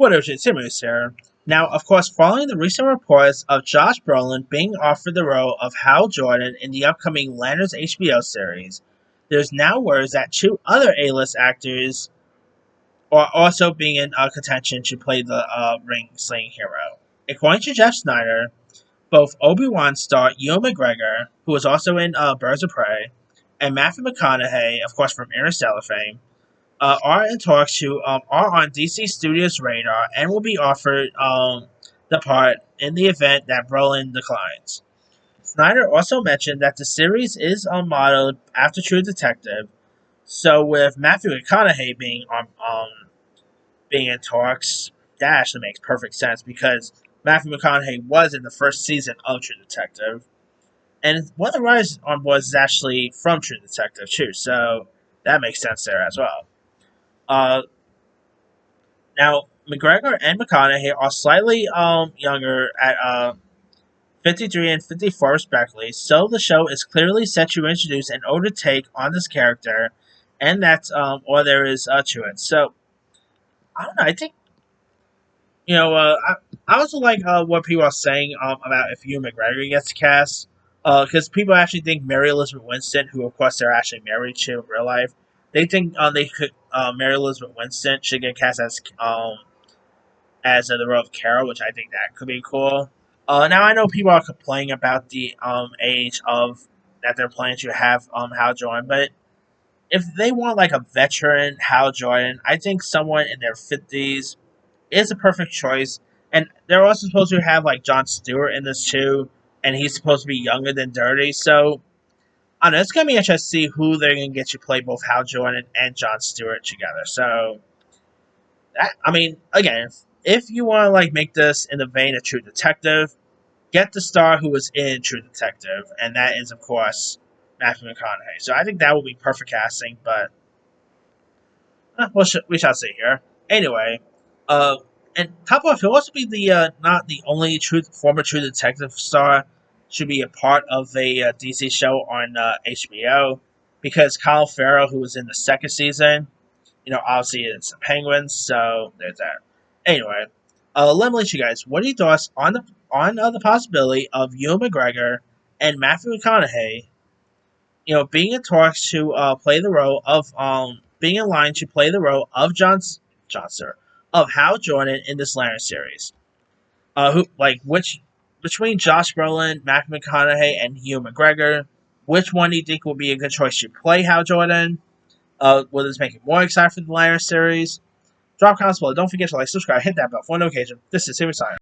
What OJ Simmons here. Now, of course, following the recent reports of Josh Brolin being offered the role of Hal Jordan in the upcoming Lanterns HBO series, there's now words that two other A-list actors are also being in contention to play the ring-slaying hero. According to Jeff Snyder, both Obi-Wan star Ewan McGregor, who was also in Birds of Prey, and Matthew McConaughey, of course from Interstellar fame, are in talks to are on DC Studios' radar and will be offered the part in the event that Brolin declines. Snyder also mentioned that the series is modeled after True Detective, so with Matthew McConaughey being in talks, that actually makes perfect sense because Matthew McConaughey was in the first season of True Detective, and one of the writers on board is actually from True Detective too, so that makes sense there as well. Uh, Now, McGregor and McConaughey are slightly younger at 53 and 54 respectively, so the show is clearly set to introduce an older take on this character, and that's all there is to it. So, I don't know, I think, I also like what people are saying about if Ewan McGregor gets cast, because people actually think Mary Elizabeth Winstead, who of course they're actually married to in real life, they think Mary Elizabeth Winstead should get cast as the role of Carol, which I think that could be cool. Now I know people are complaining about the age of that they're planning to have Hal Jordan, but if they want like a veteran Hal Jordan, I think someone in their 50s is a perfect choice. And they're also supposed to have like Jon Stewart in this too, and he's supposed to be younger than Dirty. So I don't know, it's gonna be interesting to see who they're gonna get to play both Hal Jordan and Jon Stewart together. So I mean, again, if you want to like make this in the vein of True Detective, get the star who was in True Detective, and that is of course Matthew McConaughey. So I think that will be perfect casting, but we shall see here. Anyway, uh, and top off, he'll also be the not the only former True Detective star should be a part of a DC show on HBO, because Kyle Farrell, who was in the second season, obviously it's the Penguins, so there's that. Anyway, let me let you guys. What are your thoughts on the possibility of Ewan McGregor and Matthew McConaughey, being in talks to play the role of being in line to play the role of Johnson of Hal Jordan in this Lantern series? Who like which between Josh Brolin, Matthew McConaughey, and Ewan McGregor, which one do you think will be a good choice to play Hal Jordan? Will this make you more excited for the Lantern series? Drop comments below. Don't forget to like, subscribe, hit that bell for notification. This is Serious Science.